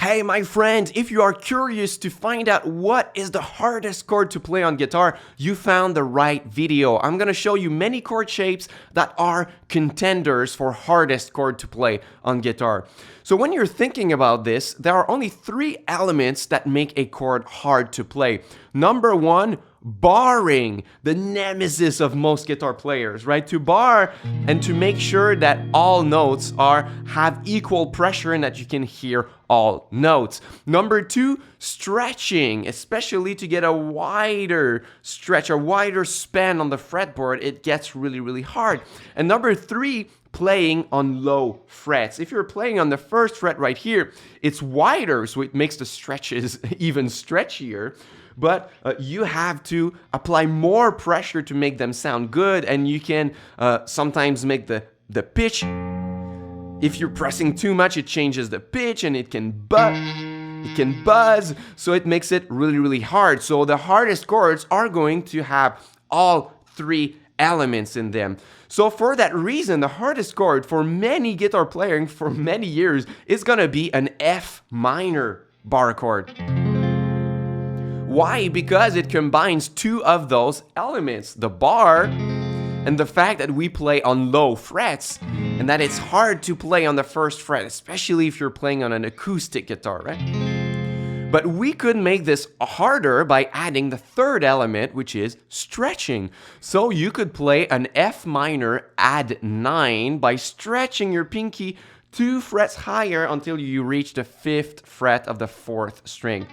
Hey my friends, if you are curious to find out what is the hardest chord to play on guitar, you found the right video. I'm gonna show you many chord shapes that are contenders for hardest chord to play on guitar. So when you're thinking about this, there are only 3 elements that make a chord hard to play. Number 1, barring, the nemesis of most guitar players, right? To bar and to make sure that all notes have equal pressure and that you can hear all notes. Number 2, stretching, especially to get a wider stretch, a wider span on the fretboard, it gets really hard. And number 3, playing on low frets. If you're playing on the first fret right here, it's wider, so it makes the stretches even stretchier. But you have to apply more pressure to make them sound good, and you can sometimes make the pitch. If you're pressing too much, it changes the pitch and it can buzz, so it makes it really hard. So the hardest chords are going to have all 3 elements in them. So for that reason, the hardest chord for many guitar players for many years is gonna be an F minor bar chord. Why? Because it combines 2 of those elements, the bar and the fact that we play on low frets and that it's hard to play on the first fret, especially if you're playing on an acoustic guitar, right? But we could make this harder by adding the 3rd element, which is stretching. So you could play an F minor add 9 by stretching your pinky 2 frets higher until you reach the 5th fret of the 4th string.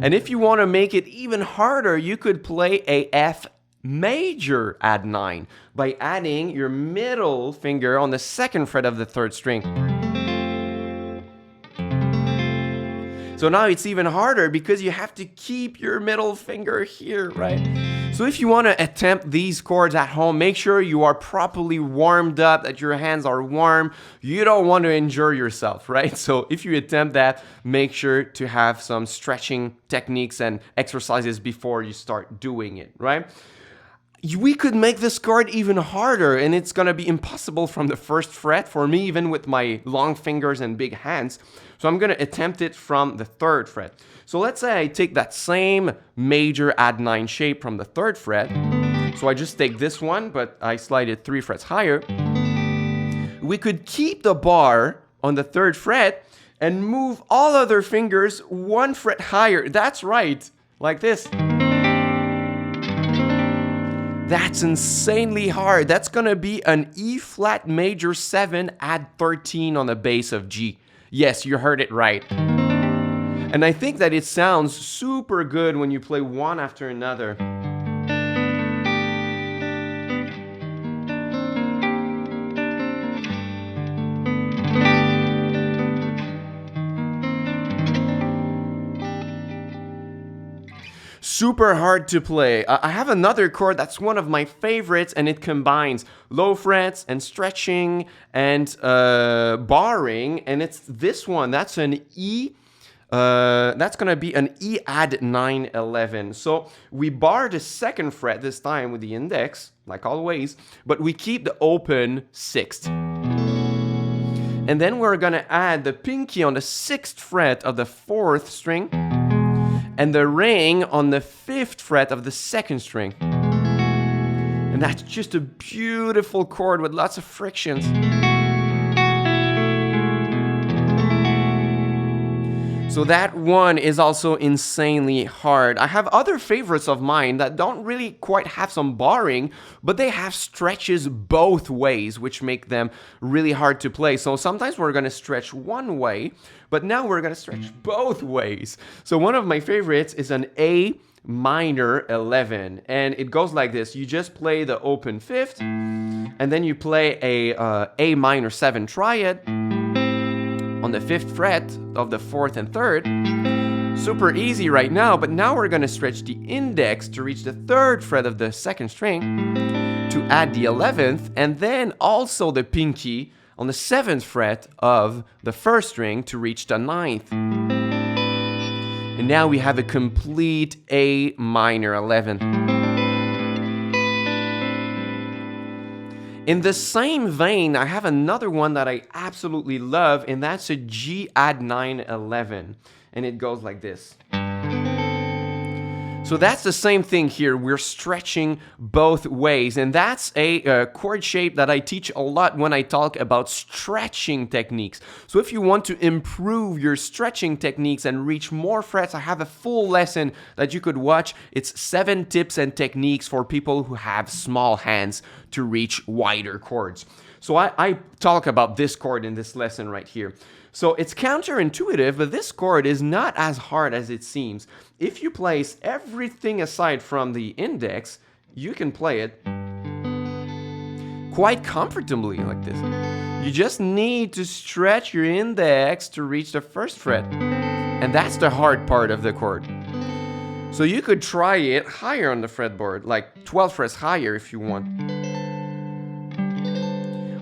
And if you want to make it even harder, you could play a F major add 9 by adding your middle finger on the 2nd fret of the 3rd string. So now it's even harder because you have to keep your middle finger here, right? So if you want to attempt these chords at home, make sure you are properly warmed up, that your hands are warm. You don't want to injure yourself, right? So if you attempt that, make sure to have some stretching techniques and exercises before you start doing it, right? We could make this chord even harder, and it's gonna be impossible from the 1st fret for me, even with my long fingers and big hands. So I'm gonna attempt it from the 3rd fret. So let's say I take that same major add 9 shape from the 3rd fret. So I just take this one, but I slide it 3 frets higher. We could keep the bar on the 3rd fret and move all other fingers 1 fret higher. That's right, like this. That's insanely hard. That's gonna be an E flat major 7 add 13 on the bass of G. Yes, you heard it right. And I think that it sounds super good when you play one after another. Super hard to play. I have another chord that's one of my favorites, and it combines low frets and stretching and barring, and it's this one. That's an E. That's gonna be an E add 9 11. So we bar the 2nd fret this time with the index, like always, but we keep the open 6th. And then we're gonna add the pinky on the 6th fret of the 4th string, and the ring on the 5th fret of the 2nd string. And that's just a beautiful chord with lots of frictions. So that one is also insanely hard. I have other favorites of mine that don't really quite have some barring, but they have stretches both ways, which make them really hard to play. So sometimes we're gonna stretch one way, but now we're gonna stretch both ways. So one of my favorites is an A minor 11, and it goes like this. You just play the open 5th, and then you play a minor 7 triad on the 5th fret of the 4th and 3rd. Super easy right now, but now we're gonna stretch the index to reach the 3rd fret of the 2nd string to add the 11th, and then also the pinky on the 7th fret of the 1st string to reach the 9th. And now we have a complete A minor 11. In the same vein, I have another one that I absolutely love, and that's a G add 9 11, and it goes like this. So that's the same thing here. We're stretching both ways, and that's a chord shape that I teach a lot when I talk about stretching techniques. So if you want to improve your stretching techniques and reach more frets, I have a full lesson that you could watch. It's 7 tips and techniques for people who have small hands to reach wider chords. So I talk about this chord in this lesson right here. So it's counterintuitive, but this chord is not as hard as it seems. If you place everything aside from the index, you can play it quite comfortably like this. You just need to stretch your index to reach the first fret. And that's the hard part of the chord. So you could try it higher on the fretboard, like 12 frets higher if you want.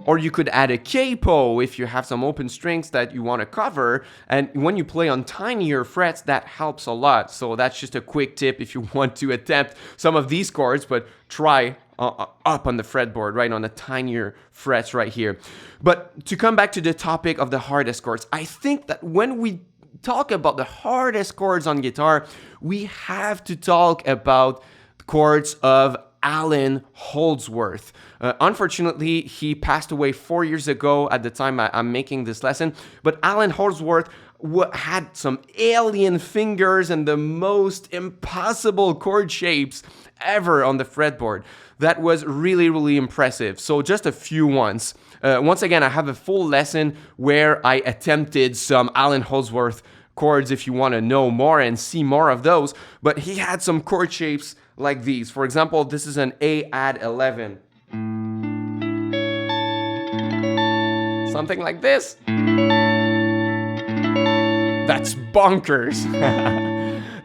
Or you could add a capo if you have some open strings that you want to cover. And when you play on tinier frets, that helps a lot. So that's just a quick tip if you want to attempt some of these chords, but try up on the fretboard, right on the tinier frets right here. But to come back to the topic of the hardest chords, I think that when we talk about the hardest chords on guitar, we have to talk about chords of Allan Holdsworth. Unfortunately, he passed away 4 years ago at the time I'm making this lesson, but Allan Holdsworth had some alien fingers and the most impossible chord shapes ever on the fretboard. That was really, really impressive. So just a few ones. Once again, I have a full lesson where I attempted some Allan Holdsworth chords if you want to know more and see more of those, but he had some chord shapes like these. For example, this is an A add 11. Something like this. That's bonkers.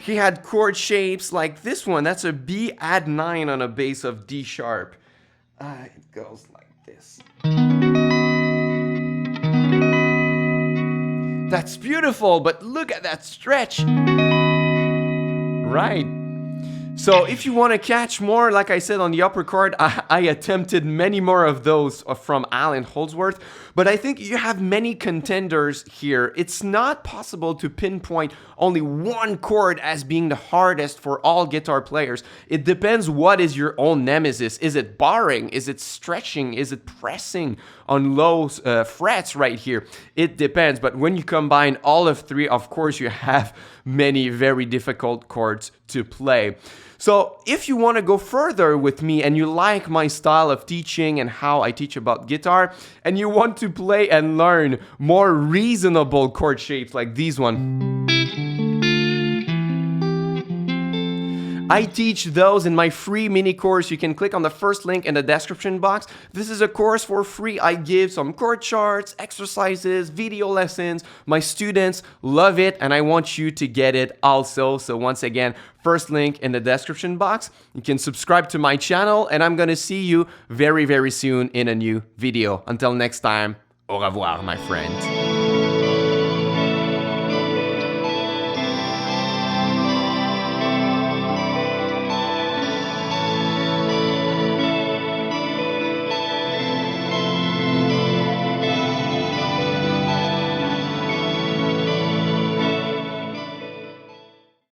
He had chord shapes like this one. That's a B add 9 on a bass of D sharp. It goes like this. That's beautiful, but look at that stretch. Right. So if you want to catch more, like I said on the upper chord, I attempted many more of those from Allan Holdsworth, but I think you have many contenders here. It's not possible to pinpoint only one chord as being the hardest for all guitar players. It depends what is your own nemesis. Is it barring? Is it stretching? Is it pressing on low frets right here? It depends, but when you combine all of three, of course you have many very difficult chords to play. So if you want to go further with me and you like my style of teaching and how I teach about guitar, and you want to play and learn more reasonable chord shapes like these one, I teach those in my free mini course. You can click on the first link in the description box. This is a course for free. I give some chord charts, exercises, video lessons. My students love it and I want you to get it also. So once again, first link in the description box. You can subscribe to my channel and I'm going to see you very, very soon in a new video. Until next time, au revoir, my friend.